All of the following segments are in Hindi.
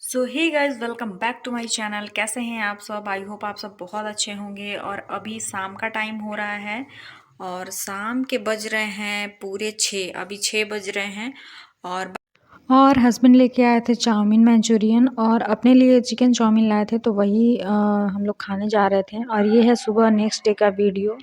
So hey guys, welcome back to my channel. कैसे हैं आप सब? आई होप आप सब बहुत अच्छे होंगे। और अभी शाम का टाइम हो रहा है और शाम के बज रहे हैं पूरे 6। अभी 6 बज रहे हैं और हस्बैंड लेके आए थे चाउमीन मंचूरियन और अपने लिए चिकन चाउमीन लाए थे, तो वही हम लोग खाने जा रहे थे। और ये है सुबह नेक्स्ट डे का वीडियो।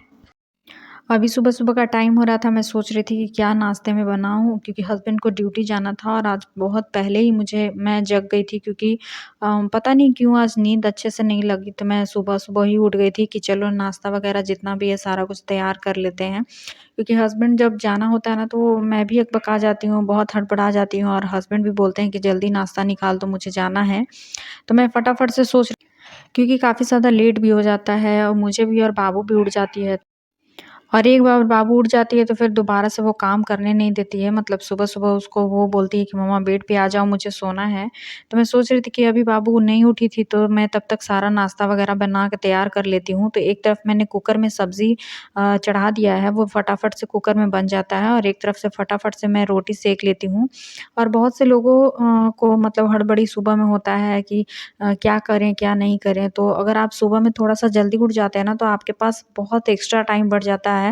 अभी सुबह-सुबह का टाइम हो रहा था, मैं सोच रही थी कि क्या नाश्ते में बनाऊँ, क्योंकि हस्बैंड को ड्यूटी जाना था और आज बहुत पहले ही मैं जग गई थी, क्योंकि पता नहीं क्यों आज नींद अच्छे से नहीं लगी, तो मैं सुबह-सुबह ही उठ गई थी कि चलो नाश्ता वगैरह जितना भी है सारा कुछ तैयार कर लेते हैं। क्योंकि हस्बैंड जब जाना होता है ना, तो मैं भी अकबका जाती हूँ, बहुत हड़बड़ा जाती हूँ और हस्बैंड भी बोलते हैं कि जल्दी नाश्ता निकाल दो, मुझे जाना है। तो मैं फटाफट से क्योंकि काफ़ी ज़्यादा लेट भी हो जाता है और मुझे भी और बाबू भी उठ जाती है। और एक बार बाबू उठ जाती है तो फिर दोबारा से वो काम करने नहीं देती है। मतलब सुबह-सुबह उसको वो बोलती है कि मम्मा बेड पे आ जाओ, मुझे सोना है। तो मैं सोच रही थी कि अभी बाबू नहीं उठी थी, तो मैं तब तक सारा नाश्ता वग़ैरह बना के तैयार कर लेती हूँ। तो एक तरफ मैंने कुकर में सब्ज़ी चढ़ा दिया है, वो फटाफट से कुकर में बन जाता है और एक तरफ से फटाफट से मैं रोटी सेंक लेती हूँ। और बहुत से लोगों को मतलब हड़बड़ी सुबह में होता है कि क्या करें, क्या नहीं करें? तो अगर आप सुबह में थोड़ा-सा जल्दी उठ जाते हैं ना, तो आपके पास बहुत एक्स्ट्रा टाइम बढ़ जाता है।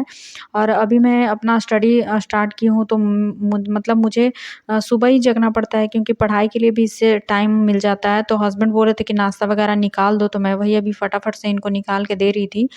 और अभी मैं अपना स्टडी स्टार्ट की हूँ, तो मतलब मुझे सुबह ही जगना पड़ता है, क्योंकि पढ़ाई के लिए भी इससे टाइम मिल जाता है। तो हस्बैंड बोल रहे थे कि नाश्ता वगैरह निकाल दो, तो मैं वही अभी फटाफट से इनको निकाल के दे रही थी।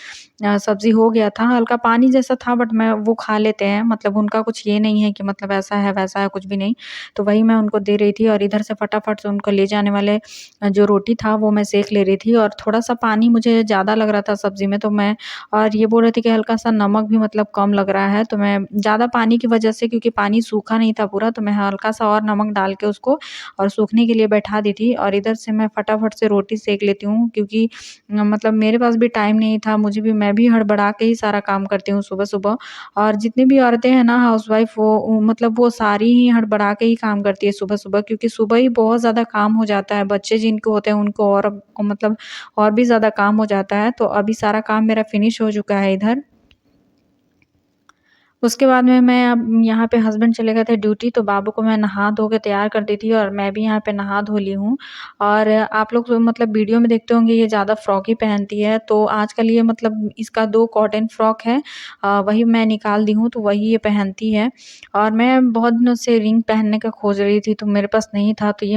सब्ज़ी हो गया था, हल्का पानी जैसा था, बट मैं वो खा लेते हैं, मतलब उनका कुछ ये नहीं है कि मतलब ऐसा है, वैसा है, कुछ भी नहीं। तो वही मैं उनको दे रही थी और इधर से फटाफट से उनको ले जाने वाले जो रोटी था वो मैं सेंक ले रही थी। और थोड़ा-सा पानी मुझे ज़्यादा लग रहा था सब्ज़ी में, तो मैं और ये बोल रहे थे कि हल्का-सा नमक भी मतलब कम लग रहा है, तो मैं ज़्यादा पानी की वजह से, क्योंकि पानी सूखा नहीं था पूरा, तो मैं हल्का-सा और नमक डाल के उसको और सूखने के लिए बैठा दी थी। और इधर से मैं फटाफट से रोटी सेंक लेती हूँ, क्योंकि मतलब मेरे पास भी टाइम नहीं था, मैं भी हड़बड़ा के ही सारा काम करती हूँ सुबह-सुबह। और जितनी भी औरतें हैं ना हाउसवाइफ़, वो मतलब वो सारी ही हड़बड़ा के ही काम करती है सुबह-सुबह, क्योंकि सुबह ही बहुत ज़्यादा काम हो जाता है। बच्चे जिनको होते हैं उनको और मतलब और भी ज़्यादा काम हो जाता है। तो अभी सारा काम मेरा फिनिश हो चुका है इधर। उसके बाद में मैं अब यहाँ पे हस्बैंड चले गए थे ड्यूटी, तो बाबू को मैं नहा धो के तैयार कर दी थी और मैं भी यहाँ पे नहा धो ली हूँ। और आप लोग तो मतलब वीडियो में देखते होंगे ये ज़्यादा फ्रॉक ही पहनती है, तो आजकल ये मतलब इसका 2 कॉटन फ्रॉक है, वही मैं निकाल दी हूँ, तो वही ये पहनती है। और मैं बहुत दिनों से रिंग पहनने का खोज रही थी, तो मेरे पास नहीं था, तो ये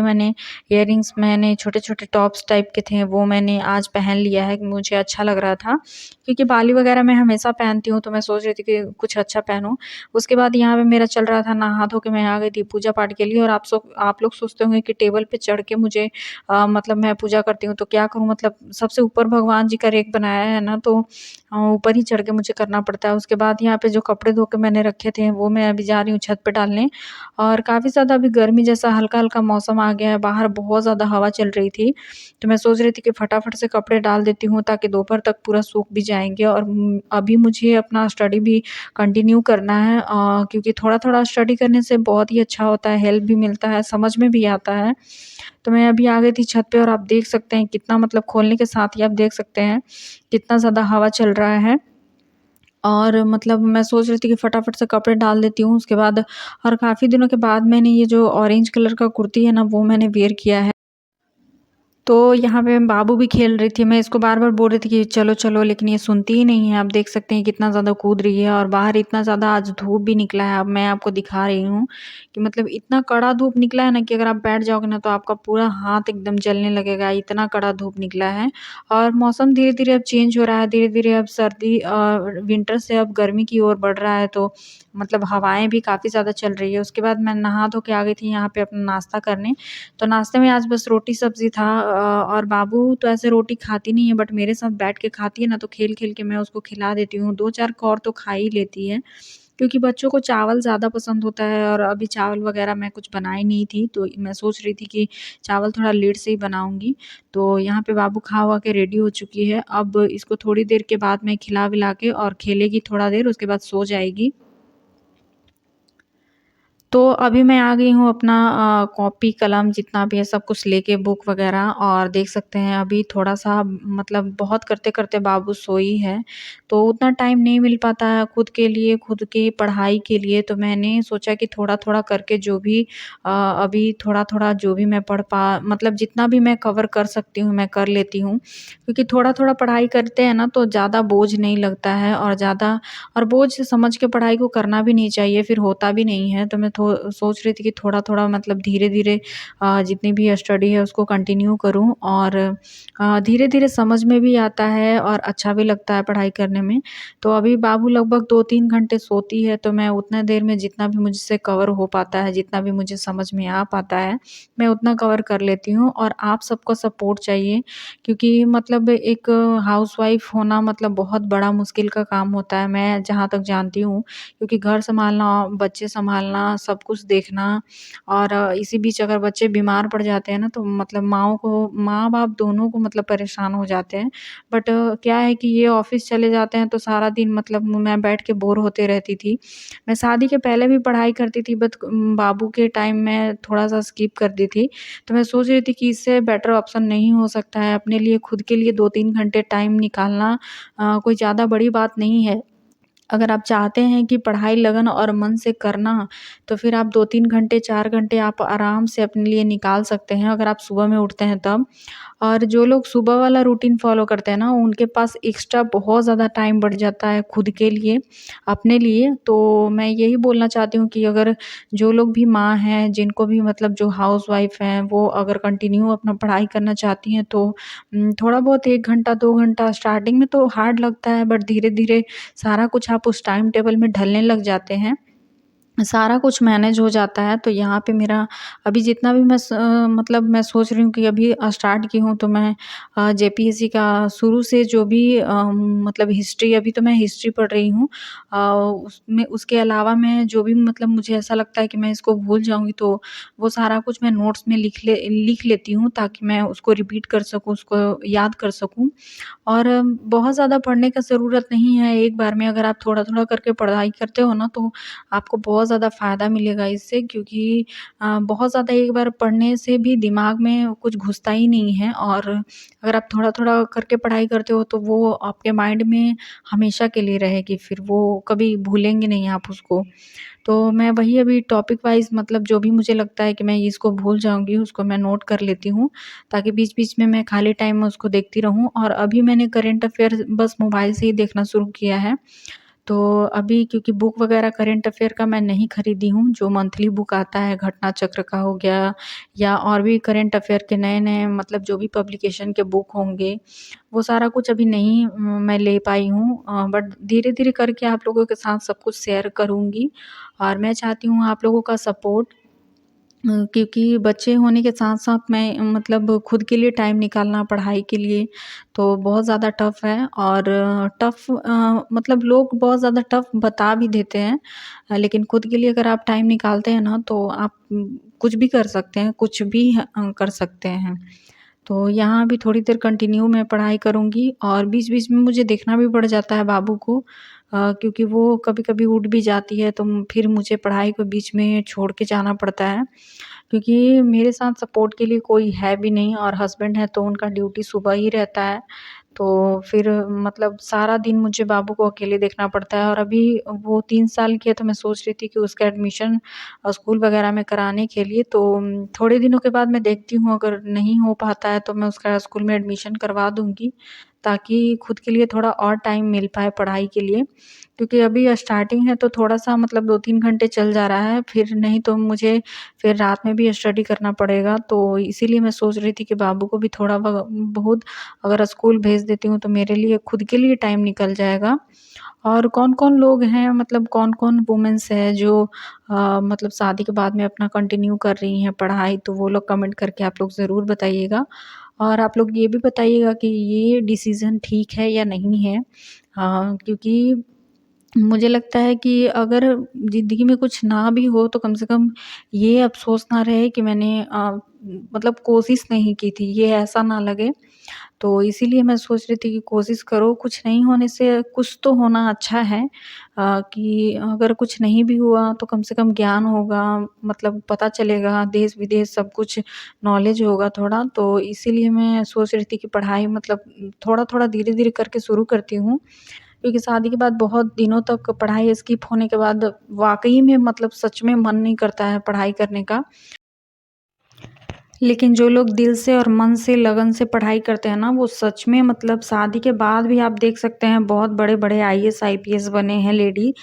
इयररिंग्स मैंने छोटे-छोटे टॉप्स टाइप के थे, वो मैंने आज पहन लिया है, मुझे अच्छा लग रहा था। क्योंकि बाली वगैरह मैं हमेशा पहनती हूँ, तो मैं सोच रही थी कि कुछ अच्छा पहनूँ। उसके बाद यहाँ पे मेरा चल रहा था, नहा धो के मैं आ गई थी पूजा पाठ के लिए। और आप लोग सोचते होंगे कि टेबल पे चढ़ के मुझे मतलब मैं पूजा करती हूँ, तो क्या करूँ, मतलब सबसे ऊपर भगवान जी का रेक बनाया है ना, तो ऊपर ही चढ़ के मुझे करना पड़ता है। उसके बाद यहाँ पे जो कपड़े धो के मैंने रखे थे, वो मैं अभी जा रही हूँ छत पे डालने। और काफ़ी ज़्यादा अभी गर्मी जैसा हल्का-हल्का मौसम आ गया है, बाहर बहुत ज़्यादा हवा चल रही थी। तो मैं सोच रही थी कि फटाफट से कपड़े डाल देती हूँ, ताकि दोपहर तक पूरा सूख भी जाएँगे। और अभी मुझे अपना स्टडी भी कंटिन्यू करना है, क्योंकि थोड़ा-थोड़ा स्टडी करने से बहुत ही अच्छा होता है, हेल्प भी मिलता है, समझ में भी आता है। तो मैं अभी आ गई थी छत पे और आप देख सकते हैं कितना, मतलब खोलने के साथ ही आप देख सकते हैं कितना ज़्यादा हवा चल रहा है। और मतलब मैं सोच रही थी कि फटाफट से कपड़े डाल देती हूँ उसके बाद। और काफ़ी दिनों के बाद मैंने ये जो ऑरेंज कलर का कुर्ती है ना, वो मैंने वियर किया है। तो यहाँ पे बाबू भी खेल रही थी, मैं इसको बार-बार बोल रही थी कि चलो, चलो, लेकिन ये सुनती ही नहीं है। आप देख सकते हैं कितना ज़्यादा कूद रही है और बाहर इतना ज़्यादा आज धूप भी निकला है। अब मैं आपको दिखा रही हूँ कि मतलब इतना कड़ा धूप निकला है ना, कि अगर आप बैठ जाओगे ना, तो आपका पूरा हाथ एकदम जलने लगेगा, इतना कड़ा धूप निकला है। और मौसम धीरे-धीरे अब चेंज हो रहा है, धीरे-धीरे अब विंटर से अब गर्मी की ओर बढ़ रहा है, तो मतलब हवाएँ भी काफ़ी ज़्यादा चल रही है। उसके बाद मैं नहा धो के आ गई थी यहाँ पे अपना नाश्ता करने। तो नाश्ते में आज बस रोटी-सब्ज़ी था, और बाबू तो ऐसे रोटी खाती नहीं है, बट मेरे साथ बैठ के खाती है ना, तो खेल-खेल के मैं उसको खिला देती हूँ। 2-4 कौर तो खा ही लेती है, क्योंकि बच्चों को चावल ज़्यादा पसंद होता है। और अभी चावल वग़ैरह मैं कुछ बनाई नहीं थी, तो मैं सोच रही थी कि चावल थोड़ा लेट से ही बनाऊँगी। तो यहाँ पे बाबू खा-वा के रेडी हो चुकी है। अब इसको थोड़ी देर के बाद मैं खिला-विला के और खेलेगी थोड़ा देर, उसके बाद सो जाएगी। तो अभी मैं आ गई हूँ अपना कॉपी कलम जितना भी है सब कुछ लेके बुक वगैरह, और देख सकते हैं अभी थोड़ा-सा मतलब बहुत करते-करते बाबू सोई है, तो उतना टाइम नहीं मिल पाता है खुद के लिए, खुद की पढ़ाई के लिए। तो मैंने सोचा कि थोड़ा-थोड़ा करके जो भी अभी थोड़ा-थोड़ा जो भी मैं पढ़ पा मतलब जितना भी मैं कवर कर सकती हूँ, मैं कर लेती हूँ। क्योंकि थोड़ा-थोड़ा पढ़ाई करते हैं ना तो ज़्यादा बोझ नहीं लगता है, और बोझ समझ के पढ़ाई को करना भी नहीं चाहिए, फिर होता भी नहीं है। तो मैं थो सोच रही थी कि थोड़ा-थोड़ा मतलब धीरे-धीरे जितनी भी स्टडी है उसको कंटिन्यू करूँ, और धीरे-धीरे समझ में भी आता है और अच्छा भी लगता है पढ़ाई करने में। तो अभी बाबू लगभग 2-3 घंटे सोती है, तो मैं उतना देर में जितना भी मुझसे कवर हो पाता है, जितना भी मुझे समझ में आ पाता है, मैं उतना कवर कर लेती हूँ। और आप सबको सपोर्ट चाहिए, क्योंकि मतलब एक हाउसवाइफ़ होना मतलब बहुत बड़ा मुश्किल का काम होता है, मैं जहाँ तक जानती हूँ। क्योंकि घर सँभालना, बच्चे सँभालना, सब कुछ देखना, और इसी बीच अगर बच्चे बीमार पड़ जाते हैं ना तो मतलब माँ-बाप दोनों को मतलब परेशान हो जाते हैं। बट क्या है कि ये ऑफ़िस चले जाते हैं तो सारा दिन मतलब मैं बैठ के बोर होते रहती थी। मैं शादी के पहले भी पढ़ाई करती थी, बट बाबू के टाइम मैं थोड़ा-सा स्किप कर दी थी। तो मैं सोच रही थी कि इससे बेटर ऑप्शन नहीं हो सकता है, अपने लिए खुद के लिए 2-3 घंटे टाइम निकालना कोई ज़्यादा बड़ी बात नहीं है। अगर आप चाहते हैं कि पढ़ाई लगन और मन से करना, तो फिर आप 2-3 घंटे, 4 घंटे आप आराम से अपने लिए निकाल सकते हैं, अगर आप सुबह में उठते हैं तब। और जो लोग सुबह वाला रूटीन फ़ॉलो करते हैं ना, उनके पास एक्स्ट्रा बहुत ज़्यादा टाइम बढ़ जाता है खुद के लिए, अपने लिए। तो मैं यही बोलना चाहती हूँ कि अगर जो लोग भी माँ हैं, जिनको भी मतलब जो हाउसवाइफ़ हैं, वो अगर कंटिन्यू अपना पढ़ाई करना चाहती हैं तो थोड़ा बहुत 1 घंटा, 2 घंटा स्टार्टिंग में तो हार्ड लगता है, बट धीरे-धीरे सारा कुछ आप उस टाइम टेबल में ढलने लग जाते हैं। सारा कुछ मैनेज हो जाता है। तो यहाँ पे मेरा अभी जितना भी मतलब मैं सोच रही हूँ कि अभी स्टार्ट की हूँ, तो मैं जेपीएससी का शुरू से जो भी मतलब हिस्ट्री, अभी तो मैं हिस्ट्री पढ़ रही हूँ। उसमें उसके अलावा मैं जो भी मतलब मुझे ऐसा लगता है कि मैं इसको भूल जाऊँगी, तो वो सारा कुछ मैं नोट्स में लिख लेती हूँ, ताकि मैं उसको रिपीट कर सकूँ, उसको याद कर सकूँ। और बहुत ज़्यादा पढ़ने का ज़रूरत नहीं है, एक बार में अगर आप थोड़ा-थोड़ा करके पढ़ाई करते हो ना, तो आपको बहुत ज़्यादा फ़ायदा मिलेगा इससे, क्योंकि बहुत ज़्यादा एक बार पढ़ने से भी दिमाग में कुछ घुसता ही नहीं है, और अगर आप थोड़ा-थोड़ा करके पढ़ाई करते हो, तो वो आपके माइंड में हमेशा के लिए रहेगी, फिर वो कभी भूलेंगे नहीं आप उसको। तो मैं वही अभी टॉपिक वाइज़ मतलब जो भी मुझे लगता है कि मैं इसको भूल जाऊँगी, उसको मैं नोट कर लेती हूँ, ताकि बीच-बीच में मैं खाली टाइम में उसको देखती रहूँ। और अभी मैंने करंट अफ़ेयर बस मोबाइल से ही देखना शुरू किया है। तो अभी क्योंकि बुक वगैरह करंट अफ़ेयर का मैं नहीं खरीदी हूँ, जो मंथली बुक आता है, घटना चक्र का हो गया, या और भी करंट अफ़ेयर के नए-नए मतलब जो भी पब्लिकेशन के बुक होंगे, वो सारा कुछ अभी नहीं मैं ले पाई हूँ। बट धीरे-धीरे करके आप लोगों के साथ सब कुछ शेयर करूँगी, और मैं चाहती हूँ आप लोगों का सपोर्ट, क्योंकि बच्चे होने के साथ-साथ मैं मतलब खुद के लिए टाइम निकालना पढ़ाई के लिए, तो बहुत ज़्यादा टफ़ है। और मतलब लोग बहुत ज़्यादा टफ़ बता भी देते हैं, लेकिन खुद के लिए अगर आप टाइम निकालते हैं ना, तो आप कुछ भी कर सकते हैं, कुछ भी कर सकते हैं। तो यहाँ भी थोड़ी देर कंटिन्यू मैं पढ़ाई करूँगी, और बीच-बीच में मुझे देखना भी पड़ जाता है बाबू को, क्योंकि वो कभी-कभी उठ भी जाती है, तो फिर मुझे पढ़ाई को बीच में छोड़ के जाना पड़ता है। क्योंकि मेरे साथ सपोर्ट के लिए कोई है भी नहीं, और हस्बैंड है तो उनका ड्यूटी सुबह ही रहता है। तो फिर मतलब सारा दिन मुझे बाबू को अकेले देखना पड़ता है, और अभी वो 3 साल की है, तो मैं सोच रही थी कि उसका एडमिशन स्कूल वगैरह में कराने के लिए, तो थोड़े दिनों के बाद मैं देखती हूँ, अगर नहीं हो पाता है तो मैं उसका स्कूल में एडमिशन करवा दूँगी, ताकि खुद के लिए थोड़ा और टाइम मिल पाए पढ़ाई के लिए। क्योंकि अभी स्टार्टिंग है तो थोड़ा-सा मतलब 2-3 घंटे चल जा रहा है, फिर नहीं तो मुझे फिर रात में भी स्टडी करना पड़ेगा। तो इसीलिए मैं सोच रही थी कि बाबू को भी थोड़ा बहुत अगर स्कूल भेज देती हूँ, तो मेरे लिए खुद के लिए टाइम निकल जाएगा। और कौन-कौन लोग हैं, मतलब कौन-कौन वुमेन्स हैं जो मतलब शादी के बाद में अपना कंटिन्यू कर रही हैं पढ़ाई, तो वो लोग कमेंट करके आप लोग ज़रूर बताइएगा। और आप लोग ये भी बताइएगा कि ये डिसीज़न ठीक है या नहीं है। क्योंकि मुझे लगता है कि अगर ज़िंदगी में कुछ ना भी हो तो कम से कम ये अफ़सोस ना रहे कि मैंने मतलब कोशिश नहीं की थी, ये ऐसा ना लगे। तो इसीलिए मैं सोच रही थी कि कोशिश करो, कुछ नहीं होने से कुछ तो होना अच्छा है। कि अगर कुछ नहीं भी हुआ तो कम से कम ज्ञान होगा, मतलब पता चलेगा देश-विदेश सब कुछ नॉलेज होगा थोड़ा। तो इसीलिए मैं सोच रही थी कि पढ़ाई मतलब थोड़ा-थोड़ा, धीरे-धीरे करके शुरू करती हूँ। क्योंकि शादी के बाद बहुत दिनों तक पढ़ाई स्किप होने के बाद वाक़ई में मतलब सच में मन नहीं करता है पढ़ाई करने का। लेकिन जो लोग दिल से और मन से लगन से पढ़ाई करते हैं ना, वो सच में मतलब शादी के बाद भी आप देख सकते हैं बहुत बड़े-बड़े आईएएस, आईपीएस बने हैं लेडी।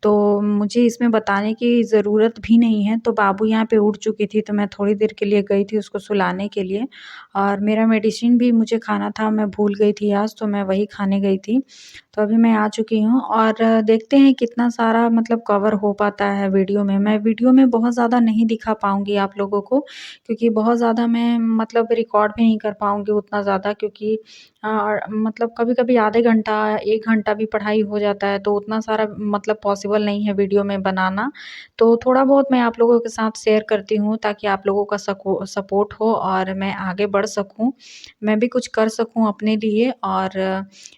तो मुझे इसमें बताने की ज़रूरत भी नहीं है। तो बाबू यहाँ पे उठ चुकी थी, तो मैं थोड़ी देर के लिए गई थी उसको सुलाने के लिए और मेरा मेडिसिन भी मुझे खाना था, मैं भूल गई थी आज, तो मैं वही खाने गई थी। तो अभी मैं आ चुकी हूँ और देखते हैं कितना सारा मतलब कवर हो पाता है वीडियो में। मैं वीडियो में बहुत ज़्यादा नहीं दिखा पाऊँगी आप लोगों को, क्योंकि बहुत ज़्यादा मैं मतलब रिकॉर्ड भी नहीं कर पाऊँगी उतना ज़्यादा, क्योंकि मतलब कभी-कभी आधे घंटा, 1 घंटा भी पढ़ाई हो जाता है, तो उतना सारा मतलब पॉसिबल नहीं है वीडियो में बनाना। तो थोड़ा बहुत मैं आप लोगों के साथ शेयर करती हूँ ताकि आप लोगों का सपोर्ट हो और मैं आगे बढ़ सकूँ। मैं भी कुछ कर सकूँ अपने लिए और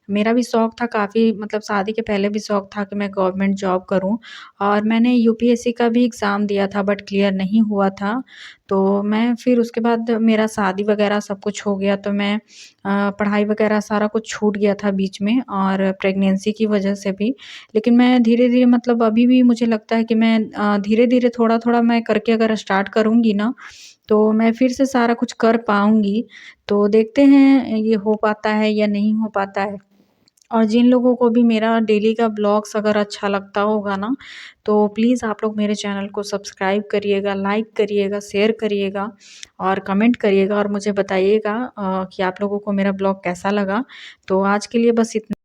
मेरा भी शौक था काफ़ी, मतलब शादी के पहले भी शौक था कि मैं गवर्नमेंट जॉब करूँ और मैंने यूपीएससी का भी एग्ज़ाम दिया था बट क्लियर नहीं हुआ था। तो मैं फिर उसके बाद मेरा शादी वग़ैरह सब कुछ हो गया, तो मैं पढ़ाई वग़ैरह सारा कुछ छूट गया था बीच में और प्रेगनेंसी की वजह से भी। लेकिन मैं धीरे-धीरे मतलब अभी भी मुझे लगता है कि मैं धीरे-धीरे थोड़ा-थोड़ा मैं करके अगर स्टार्ट करूँगी ना, तो मैं फिर से सारा कुछ कर पाऊँगी। तो देखते हैं ये हो पाता है या नहीं हो पाता है। और जिन लोगों को भी मेरा डेली का ब्लॉग्स अगर अच्छा लगता होगा ना, तो प्लीज़ आप लोग मेरे चैनल को सब्सक्राइब करिएगा, लाइक करिएगा, शेयर करिएगा और कमेंट करिएगा और मुझे बताइएगा कि आप लोगों को मेरा ब्लॉग कैसा लगा। तो आज के लिए बस इतना।